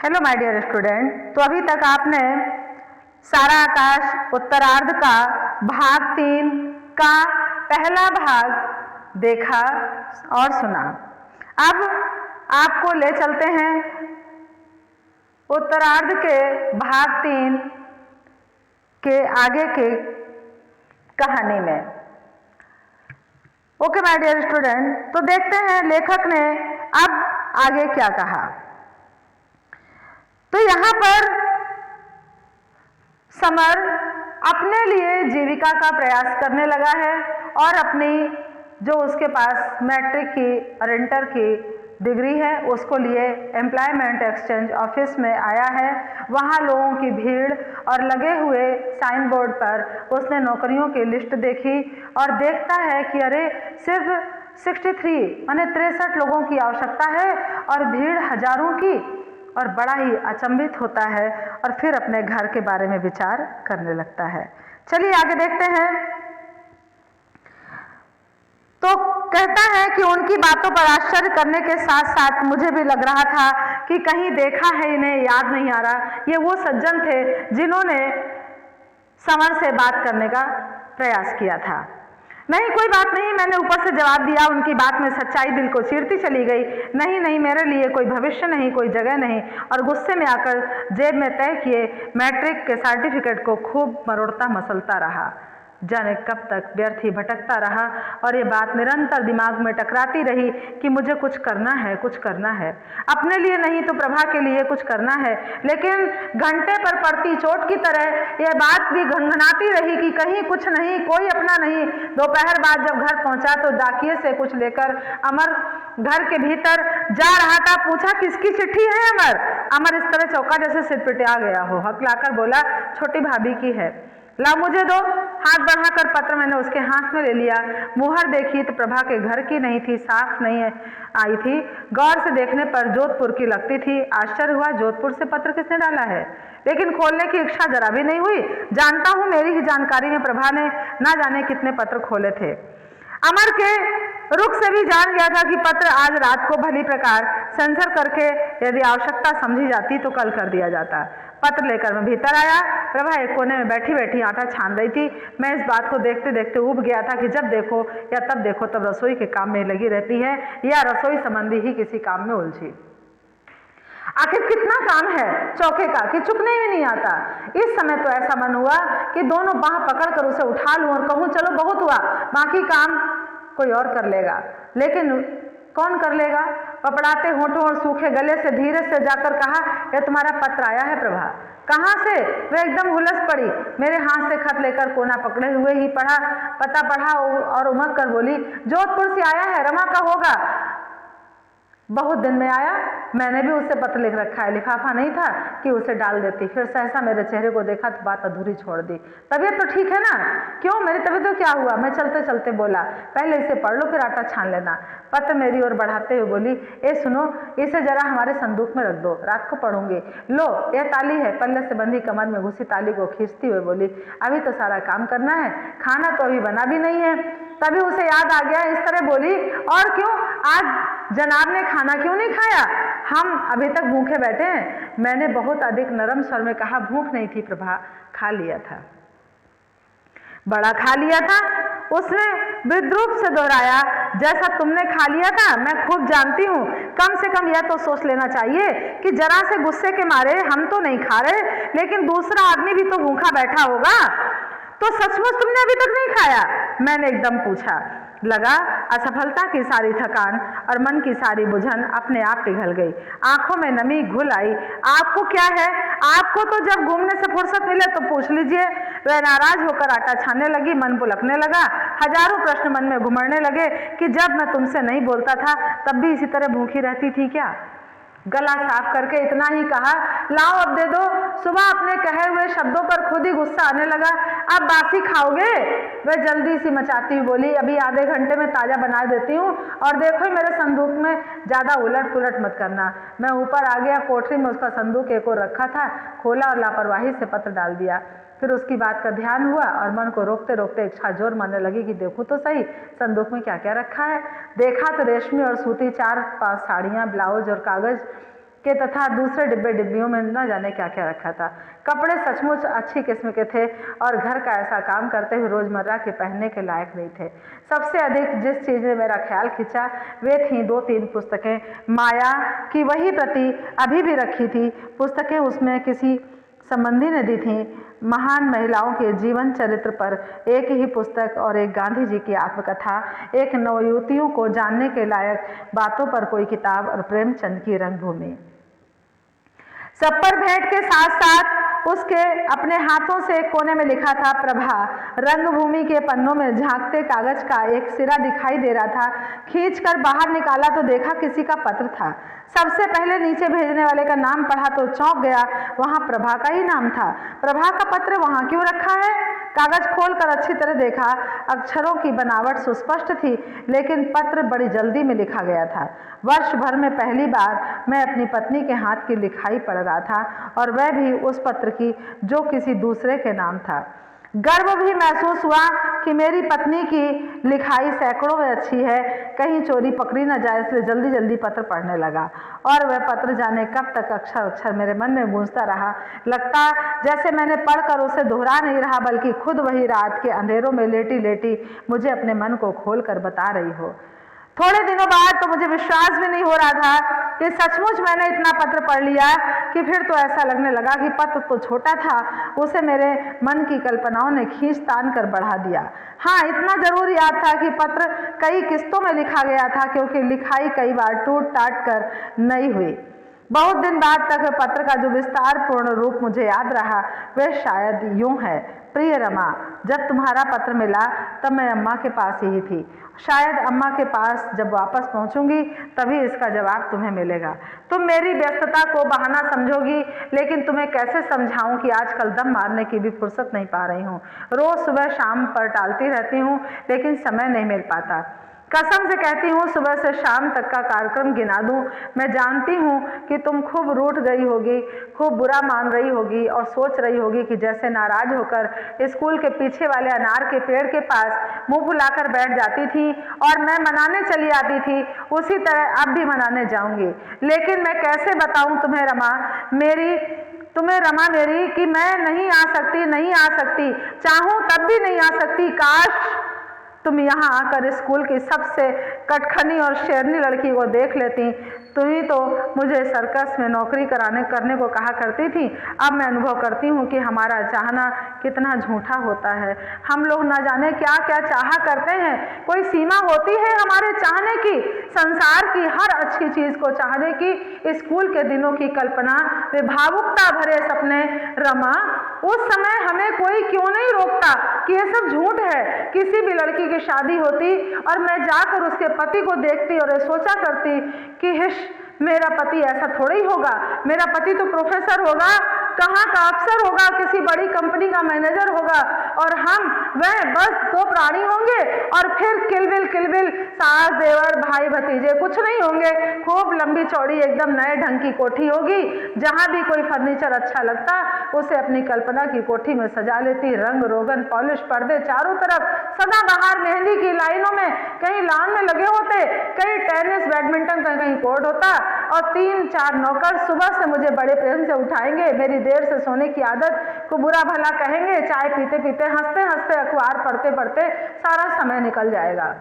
Hello my dear student. तो अभी तक आपने सारा आकाश उत्तरार्ध का भाग 3 का पहला भाग देखा और सुना। अब आपको ले चलते हैं उत्तरार्ध के भाग 3 के आगे के कहानी में। ओके माय डियर स्टूडेंट, तो देखते हैं लेखक ने अब आगे क्या कहा। तो यहाँ पर समर अपने लिए जीविका का प्रयास करने लगा है और अपनी जो उसके पास मैट्रिक की और इंटर की डिग्री है उसको लिए एम्प्लॉयमेंट एक्सचेंज ऑफिस में आया है। वहाँ लोगों की भीड़ और लगे हुए साइन बोर्ड पर उसने नौकरियों की लिस्ट देखी और देखता है कि अरे सिर्फ 63 माने 63 लोगों की आवश्यकता है और भीड़ हजारों की, और बड़ा ही अचंभित होता है और फिर अपने घर के बारे में विचार करने लगता है। चलिए आगे देखते हैं। तो कहता है कि उनकी बातों पर आश्चर्य करने के साथ साथ मुझे भी लग रहा था कि कहीं देखा है, इन्हें याद नहीं आ रहा। ये वो सज्जन थे जिन्होंने समर से बात करने का प्रयास किया था। नहीं कोई बात नहीं, मैंने ऊपर से जवाब दिया। उनकी बात में सच्चाई दिल को चीरती चली गई। नहीं नहीं, मेरे लिए कोई भविष्य नहीं, कोई जगह नहीं। और गुस्से में आकर जेब में तय किए मैट्रिक के सर्टिफिकेट को खूब मरोड़ता मसलता रहा। जाने कब तक व्यर्थ ही भटकता रहा और ये बात निरंतर दिमाग में टकराती रही कि मुझे कुछ करना है, कुछ करना है। अपने लिए नहीं तो प्रभा के लिए कुछ करना है। लेकिन घंटे पर पड़ती चोट की तरह यह बात भी घनघनाती रही कि कहीं कुछ नहीं, कोई अपना नहीं। दोपहर बाद जब घर पहुंचा तो डाकिये से कुछ लेकर अमर घर के भीतर जा रहा था। पूछा किसकी चिट्ठी है अमर? अमर इस तरह चौका जैसे सिर पिटा गया हो, हकलाकर बोला छोटी भाभी की है। ला मुझे दो। हाथ बढ़ाकर पत्र मैंने उसके हाथ में ले लिया। मुहर देखी तो प्रभा के घर की नहीं थी, साफ नहीं आई थी। गौर से देखने पर जोधपुर की लगती थी। आश्चर्य हुआ, जोधपुर से पत्र किसने डाला है? लेकिन खोलने की इच्छा जरा भी नहीं हुई। जानता हूं मेरी ही जानकारी में प्रभा ने ना जाने कितने पत्र खोले थे। अमर के रुख से भी जान गया था कि पत्र आज रात को भली प्रकार सेंसर करके यदि आवश्यकता समझी जाती तो कल कर दिया जाता। पत्र लेकर मैं भीतर आया। प्रभा एक कोने में बैठी बैठी आटा छान रही थी। मैं इस बात को देखते देखते ऊब गया था कि जब देखो या तब देखो तब रसोई के काम में लगी रहती है या रसोई संबंधी ही किसी काम में उलझी। आखिर कितना काम है चौके का कि चुकने भी नहीं आता। इस समय तो ऐसा मन हुआ कि दोनों बाह पकड़कर उसे उठा लूं और कहूं चलो बहुत हुआ, बाकी काम कोई और कर लेगा। लेकिन कौन कर लेगा? पपड़ाते होठों और सूखे गले से धीरे से जाकर कहा, यह तुम्हारा पत्र आया है प्रभा। कहाँ से? वह एकदम हुलस पड़ी। मेरे हाथ से खत लेकर कोना पकड़े हुए ही पता पढ़ा और उमक कर बोली, जोधपुर से आया है, रमा का होगा। बहुत दिन में आया। मैंने भी उसे पत्र लिख रखा है, लिफाफा नहीं था कि उसे डाल देती। फिर सहसा मेरे चेहरे को देखा तो बात अधूरी छोड़ दी। तबीयत तो ठीक है ना? क्यों, मेरी तबीयत तो क्या हुआ? मैं चलते चलते बोला, पहले इसे पढ़ लो फिर आटा छान लेना। पत्र मेरी ओर बढ़ाते हुए बोली, ए सुनो, इसे जरा हमारे संदूक में रख दो, रात को पढ़ूंगी। लो यह ताली है। पल्ले से बंधी कमर में घुसी ताली को खींचती हुए बोली, अभी तो सारा काम करना है, खाना तो अभी बना भी नहीं है। तभी उसे याद आ गया, इस तरह बोली, और क्यों आज जनाब ने खाना क्यों नहीं खाया? हम अभी तक भूखे बैठे हैं। मैंने बहुत अधिक नरम स्वर में कहा, भूख नहीं थी प्रभा, खा लिया था, बड़ा खा लिया था। उसने विद्रूप से दोहराया, जैसा तुमने खा लिया था मैं खूब जानती हूँ। कम से कम यह तो सोच लेना चाहिए कि जरा से गुस्से के मारे हम तो नहीं खा रहे, लेकिन दूसरा आदमी भी तो भूखा बैठा होगा। तो सचमुच तुमने अभी तक नहीं खाया? मैंने एकदम पूछा। लगा असफलता की सारी थकान और मन की सारी बुझन अपने आप पिघल गई। आंखों में नमी घुल आई। आपको क्या है? आपको तो जब घूमने से फुर्सत मिले तो पूछ लीजिए। वह नाराज होकर आटा छानने लगी। मन पुलकने लगा। हजारों प्रश्न मन में घुमड़ने लगे कि जब मैं तुमसे नहीं बोलता था तब भी इसी तरह भूखी रहती थी क्या? गला साफ करके इतना ही कहा, लाओ अब दे दो। सुबह अपने कहे हुए शब्दों पर खुद ही गुस्सा आने लगा। अब बासी खाओगे? वह जल्दी सी मचाती हुई बोली, अभी आधे घंटे में ताजा बना देती हूँ। और देखो मेरे संदूक में ज्यादा उलट पुलट मत करना। मैं ऊपर आ गया। कोठरी में उसका संदूक एक और रखा था, खोला और लापरवाही से पत्र डाल दिया। फिर उसकी बात का ध्यान हुआ और मन को रोकते रोकते इच्छा जोर मारने लगी कि देखूं तो सही संदूक में क्या क्या रखा है। देखा तो रेशमी और सूती 4-5 साड़ियाँ, ब्लाउज और कागज के तथा दूसरे डिब्बे डिब्बियों में न जाने क्या क्या रखा था। कपड़े सचमुच अच्छी किस्म के थे और घर का ऐसा काम करते हुए रोजमर्रा के पहनने के लायक नहीं थे। सबसे अधिक जिस चीज़ ने मेरा ख्याल खींचा वे थीं 2-3 पुस्तकें। माया की वही प्रति अभी भी रखी थी। पुस्तकें उसमें किसी संबंधी ने दी थीं। महान महिलाओं के जीवन चरित्र पर एक ही पुस्तक और एक गांधी जी की आत्मकथा, एक नवयुवतियों को जानने के लायक बातों पर कोई किताब और प्रेमचंद की रंगभूमि। सब पर भेंट के साथ साथ उसके अपने हाथों से एक कोने में लिखा था प्रभा। रंगभूमि के पन्नों में झांकते कागज का एक सिरा दिखाई दे रहा था। खींचकर बाहर निकाला तो देखा किसी का पत्र था। सबसे पहले नीचे भेजने वाले का नाम पढ़ा तो चौंक गया, वहां प्रभा का ही नाम था। प्रभा का पत्र वहां क्यों रखा है? कागज खोलकर अच्छी तरह देखा। अक्षरों की बनावट सुस्पष्ट थी, लेकिन पत्र बड़ी जल्दी में लिखा गया था। वर्ष भर में पहली बार मैं अपनी पत्नी के हाथ की लिखाई पढ़ रहा था, और वह भी उस पत्र की जो किसी दूसरे के नाम था। गर्व भी महसूस हुआ कि मेरी पत्नी की लिखाई सैकड़ों में अच्छी है, कहीं चोरी पकड़ी न जाए, इसलिए जल्दी जल्दी पत्र पढ़ने लगा। और वह पत्र जाने कब तक अक्षर अक्षर मेरे मन में गूंजता रहा। लगता जैसे मैंने पढ़कर उसे दोहरा नहीं रहा, बल्कि खुद वही रात के अंधेरों में लेटी लेटी मुझे अपने मन को खोल कर बता रही हो। थोड़े दिनों बाद तो मुझे विश्वास भी नहीं हो रहा था कि सचमुच मैंने इतना पत्र पढ़ लिया, कि फिर तो ऐसा लगने लगा कि पत्र तो छोटा था, उसे मेरे मन की कल्पनाओं ने खींच तान कर बढ़ा दिया। हाँ, इतना जरूर याद था कि पत्र कई किस्तों में लिखा गया था, क्योंकि लिखाई कई बार टूट टाट कर नई हुई। बहुत दिन बाद तक पत्र का जो विस्तार पूर्ण रूप मुझे याद रहा वह शायद यूं है। प्रिय रमा, जब तुम्हारा पत्र मिला तब मैं अम्मा के पास ही थी। शायद अम्मा के पास जब वापस पहुंचूंगी तभी इसका जवाब तुम्हें मिलेगा। तुम मेरी व्यस्तता को बहाना समझोगी, लेकिन तुम्हें कैसे समझाऊं कि आजकल दम मारने की भी फुर्सत नहीं पा रही हूं। रोज सुबह शाम पर टालती रहती हूं, लेकिन समय नहीं मिल पाता। कसम से कहती हूँ सुबह से शाम तक का कार्यक्रम गिना दूं। मैं जानती हूँ कि तुम खूब रूठ गई होगी, खूब बुरा मान रही होगी और सोच रही होगी कि जैसे नाराज होकर स्कूल के पीछे वाले अनार के पेड़ के पास मुंह फुलाकर बैठ जाती थी और मैं मनाने चली आती थी, उसी तरह अब भी मनाने जाऊंगी। लेकिन मैं कैसे बताऊं तुम्हें रमा मेरी कि मैं नहीं आ सकती, चाहूं तब भी नहीं आ सकती। काश तुम यहाँ आकर स्कूल की सबसे कटखनी और शेरनी लड़की को देख लेती। तुम ही तो मुझे सर्कस में नौकरी करने को कहा करती थी। अब मैं अनुभव करती हूँ कि हमारा चाहना कितना झूठा होता है। हम लोग न जाने क्या क्या चाहा करते हैं। कोई सीमा होती है हमारे चाहने की, संसार की हर अच्छी चीज को चाहने की, स्कूल के दिनों की कल्पना, वे भावुकता भरे सपने। रमा, उस समय हमें कोई क्यों नहीं रोकता कि ये सब झूठ है। किसी भी लड़की की शादी होती और मैं जाकर उसके पति को देखती और सोचा करती कि हिश, मेरा पति ऐसा थोड़ा ही होगा। मेरा पति तो प्रोफेसर होगा, कहाँ का अफसर होगा, किसी बड़ी कंपनी का मैनेजर होगा, और वह बस 2 प्राणी होंगे और फिर किलबिल सास देवर भाई भतीजे कुछ नहीं होंगे। खूब लंबी चौड़ी एकदम नए ढंग की कोठी होगी। जहां भी कोई फर्नीचर अच्छा लगता उसे अपनी कल्पना की कोठी में सजा लेती। रंग रोगन पॉलिश पर्दे चारों तरफ, सदाबहार मेहंदी की लाइनों में कहीं लान में लगे होते, कहीं टेनिस बैडमिंटन का कहीं कोर्ट होता, और 3-4 नौकर सुबह से मुझे बड़े प्रेम से उठाएंगे। मेरी देर से सोने की आदत को बुरा भला कहेंगे। चाय पीते पीते, हंसते हंसते, अखबार पढ़ते पढ़ते सारा समय निकल जाएगा।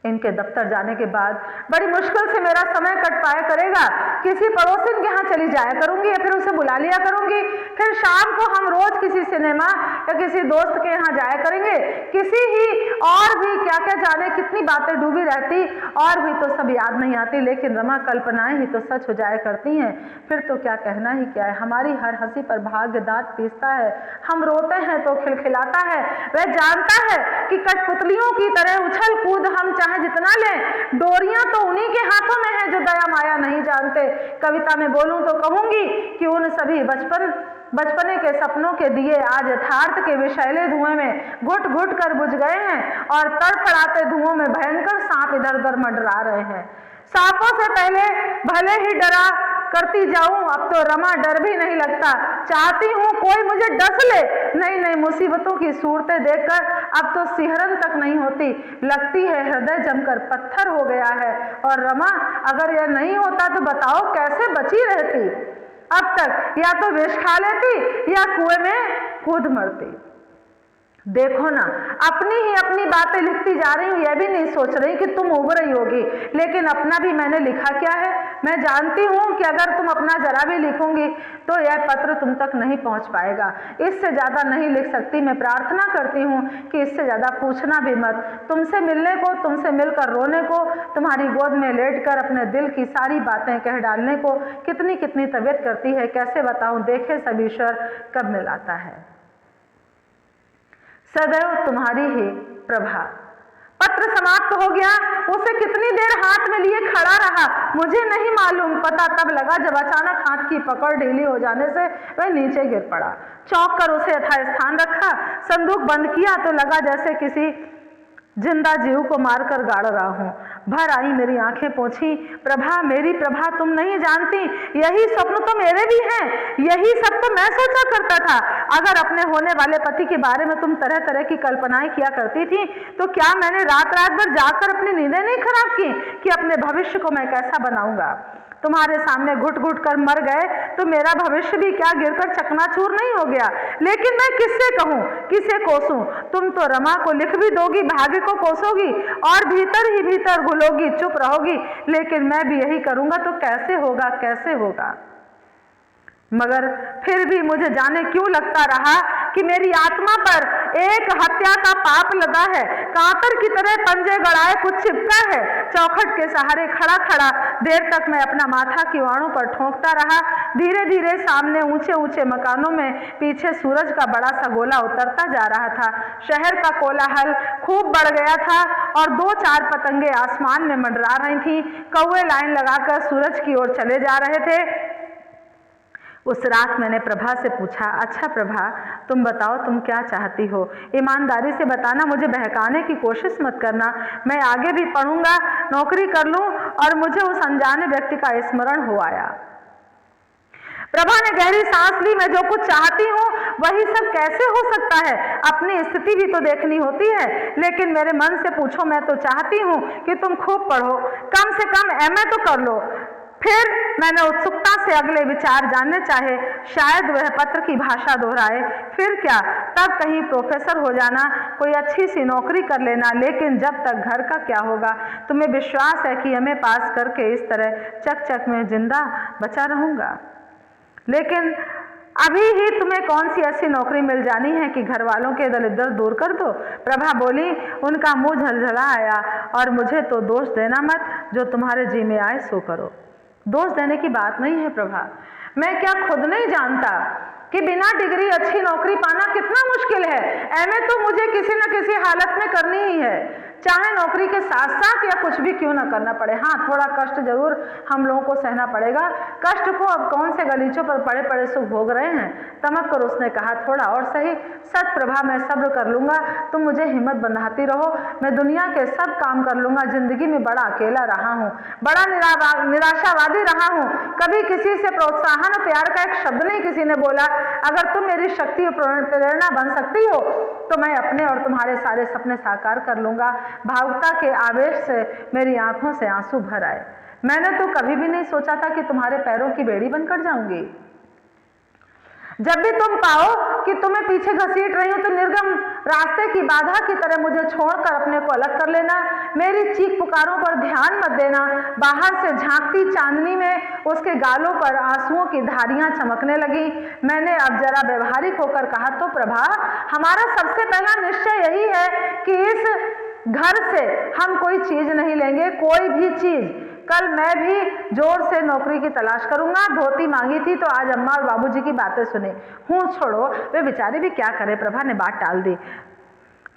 इनके दफ्तर जाने के बाद बड़ी मुश्किल से मेरा समय कट पाया करेगा। किसी पड़ोसिन के यहाँ चली जाया करूंगी या फिर उसे बुला लिया करूंगी। फिर शाम को हम रोज किसी सिनेमा या किसी दोस्त के यहाँ जाया करेंगे। किसी ही और भी क्या क्या जाने कितनी बातें डूबी रहती, और भी तो सब याद नहीं आती। लेकिन रमा, कल्पनाएं ही तो सच हो जाया करती हैं। फिर तो क्या कहना ही क्या है। हमारी हर हंसी पर भाग्य दांत पीसता है। हम रोते हैं तो खिलखिलाता है। वह जानता है कि कठपुतलियों की तरह उछल कूद हम चाहे जितना लें, डोरियां तो उन्हीं के हाथों में है जो दया माया नहीं जानते। कविता में बोलूं तो कहूंगी कि उन सभी बचपने के सपनों के दिए आज यथार्थ के विषैले धुएं में घुट घुट कर बुझ गए हैं, और तड़फड़ाते धुओं में भयंकर सांप इधर उधर मंडरा रहे हैं। सांपों से पहले भले ही डरा करती जाऊं, अब तो रमा डर भी नहीं लगता। चाहती हूं कोई मुझे डस ले। नई नई मुसीबतों की सूरतें देखकर अब तो सिहरन तक नहीं होती, लगती है हृदय जमकर पत्थर हो गया है। और रमा, अगर यह नहीं होता तो बताओ कैसे बची रहती? अब तक या तो विष खा लेती या कुएं में कूद मरती। देखो ना, अपनी ही अपनी बातें लिखती जा रही हूँ, यह भी नहीं सोच रही कि तुम उब रही होगी, लेकिन अपना भी मैंने लिखा क्या है? मैं जानती हूँ कि अगर तुम अपना जरा भी लिखोगी तो यह पत्र तुम तक नहीं पहुँच पाएगा। इससे ज़्यादा नहीं लिख सकती। मैं प्रार्थना करती हूँ कि इससे ज़्यादा पूछना भी मत। तुमसे मिलने को, तुमसे मिलकर रोने को, तुम्हारी गोद में लेटकर अपने दिल की सारी बातें कह डालने को कितनी कितनी तबीयत करती है, कैसे बताऊँ? देखे सब ईश्वर कब मिलाता है। सदैव तुम्हारी ही प्रभा। पत्र समाप्त हो गया। उसे कितनी देर हाथ में लिए खड़ा रहा मुझे नहीं मालूम। पता तब लगा जब अचानक हाथ की पकड़ ढीली हो जाने से वह नीचे गिर पड़ा। चौंक कर उसे यथास्थान रखा, संदूक बंद किया तो लगा जैसे किसी जिंदा जीव को मारकर गाड़ रहा हूं। भर आई मेरी आंखें पोंछी। प्रभा, मेरी प्रभा, तुम नहीं जानती, यही स्वप्न तो मेरे भी हैं, यही सब तो मैं सोचा करता था। अगर अपने होने वाले पति के बारे में तुम तरह तरह की कल्पनाएं किया करती थी तो क्या मैंने रात रात भर जाकर अपनी नींदें नहीं खराब की कि अपने भविष्य को मैं कैसा बनाऊंगा? तुम्हारे सामने घुट घुट कर मर गए तो मेरा भविष्य भी क्या गिरकर चकनाचूर नहीं हो गया? लेकिन मैं किससे कहूँ, किसे कोसूं? तुम तो रमा को लिख भी दोगी, भाग्य को कोसोगी और भीतर ही भीतर घुलोगी, चुप रहोगी। लेकिन मैं भी यही करूंगा तो कैसे होगा, कैसे होगा? मगर फिर भी मुझे जाने क्यों लगता रहा कि मेरी आत्मा पर एक हत्या का पाप लगा है। कांतर की तरह पंजे गड़ाए कुछ चिपका है। चौखट के सहारे खड़ा खड़ा देर तक मैं अपना माथा कीवाणों पर ठोंकता रहा। धीरे धीरे सामने ऊंचे ऊंचे मकानों में पीछे सूरज का बड़ा सा गोला उतरता जा रहा था। शहर का कोलाहल खूब बढ़ गया था और 2-4 पतंगे आसमान में मंडरा रही थी। कौवे लाइन लगाकर सूरज की ओर चले जा रहे थे। उस रात मैंने प्रभा से पूछा, अच्छा प्रभा, तुम बताओ तुम क्या चाहती हो? ईमानदारी से बताना, मुझे बहकाने की कोशिश मत करना। मैं आगे भी पढ़ूंगा, नौकरी कर लूं। और मुझे उस अनजाने व्यक्ति का स्मरण हो आया। प्रभा ने गहरी सांस ली। मैं जो कुछ चाहती हूँ वही सब कैसे हो सकता है? अपनी स्थिति भी तो देखनी होती है। लेकिन मेरे मन से पूछो, मैं तो चाहती हूँ कि तुम खूब पढ़ो, कम से कम एमए तो कर लो। फिर मैंने उत्सुकता से अगले विचार जानने चाहे। शायद वह पत्र की भाषा दोहराए। फिर क्या, तब कहीं प्रोफेसर हो जाना, कोई अच्छी सी नौकरी कर लेना। लेकिन जब तक घर का क्या होगा? तुम्हें विश्वास है कि एमए पास करके इस तरह चक में जिंदा बचा रहूंगा? लेकिन अभी ही तुम्हें कौन सी ऐसी नौकरी मिल जानी है कि घर वालों के दलिद्र दूर कर दो? प्रभा बोली। उनका मुंह झलझला आया। और मुझे तो दोष देना मत, जो तुम्हारे जी में आए सो करो। दोष देने की बात नहीं है प्रभा। मैं क्या खुद नहीं जानता कि बिना डिग्री अच्छी नौकरी पाना कितना मुश्किल है? एमए तो मुझे किसी न किसी हालत में करनी ही है, चाहे नौकरी के साथ साथ या कुछ भी क्यों ना करना पड़े। हाँ, थोड़ा कष्ट जरूर हम लोगों को सहना पड़ेगा। कष्ट को अब कौन से गलीचों पर पड़े पड़े सुख भोग रहे हैं। तमक कर उसने कहा, थोड़ा और सही। सच प्रभा, मैं सब्र कर लूंगा, तुम मुझे हिम्मत बंधाती रहो। मैं दुनिया के सब काम कर लूंगा। जिंदगी में बड़ा अकेला रहा हूँ, बड़ा निराशावादी रहा हूँ। कभी किसी से प्रोत्साहन और प्यार का एक शब्द नहीं किसी ने बोला। अगर तुम मेरी शक्ति और प्रेरणा बन सकती हो तो मैं अपने और तुम्हारे सारे सपने साकार कर लूंगा। भावुकता के आवेश से मेरी आंखों से आंसू भर आए। मैंने तो कभी भी नहीं सोचा था कि तुम्हारे पैरों की बेड़ी बनकर जाऊंगी। जब भी तुम पाओ कि तुम्हें पीछे घसीट रही हूं तो निर्गम रास्ते की बाधा की तरह मुझे छोड़कर अपने को अलग कर लेना। मेरी चीख पुकारों पर ध्यान मत देना। बाहर से झांकती चांदनी में उसके गालों पर आंसुओं की धारियां चमकने लगी। मैंने अब जरा व्यवहारिक होकर कहा, तो प्रभा, हमारा सबसे पहला निश्चय यही है कि इस घर से हम कोई चीज नहीं लेंगे, कोई भी चीज। कल मैं भी जोर से नौकरी की तलाश करूंगा। धोती मांगी थी तो आज अम्मा और बाबूजी की बातें सुने हूँ। छोड़ो, वे बेचारे भी क्या करें। प्रभा ने बात टाल दी।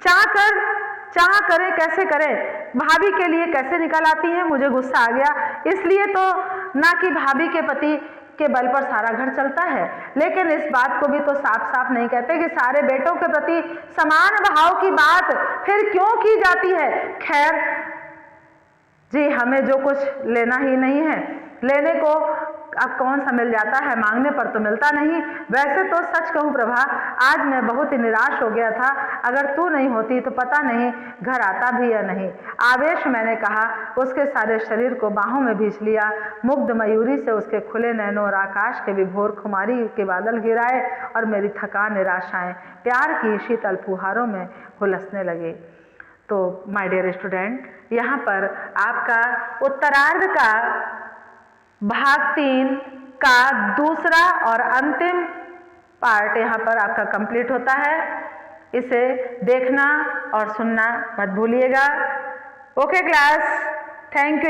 चाह करे कैसे करे, भाभी के लिए कैसे निकल आती है। मुझे गुस्सा आ गया। इसलिए तो ना कि भाभी के पति के बल पर सारा घर चलता है, लेकिन इस बात को भी तो साफ साफ नहीं कहते कि सारे बेटों के प्रति समान भाव की बात फिर क्यों की जाती है। खैर जी, हमें जो कुछ लेना ही नहीं है, लेने को अब कौन सा मिल जाता है, मांगने पर तो मिलता नहीं। वैसे तो सच कहूँ प्रभा, आज मैं बहुत ही निराश हो गया था। अगर तू नहीं होती तो पता नहीं घर आता भी या नहीं। आवेश मैंने कहा, उसके सारे शरीर को बाहों में भींच लिया। मुग्ध मयूरी से उसके खुले नैनों और आकाश के विभोर खुमारी के बादल गिराए और मेरी थकान निराशाएं प्यार की शीतल फुहारों में हुलसने लगी। तो माय डियर स्टूडेंट, यहाँ पर आपका उत्तरार्ध का भाग 3 का दूसरा और अंतिम पार्ट यहाँ पर आपका कंप्लीट होता है। इसे देखना और सुनना मत भूलिएगा। Okay class, thank you.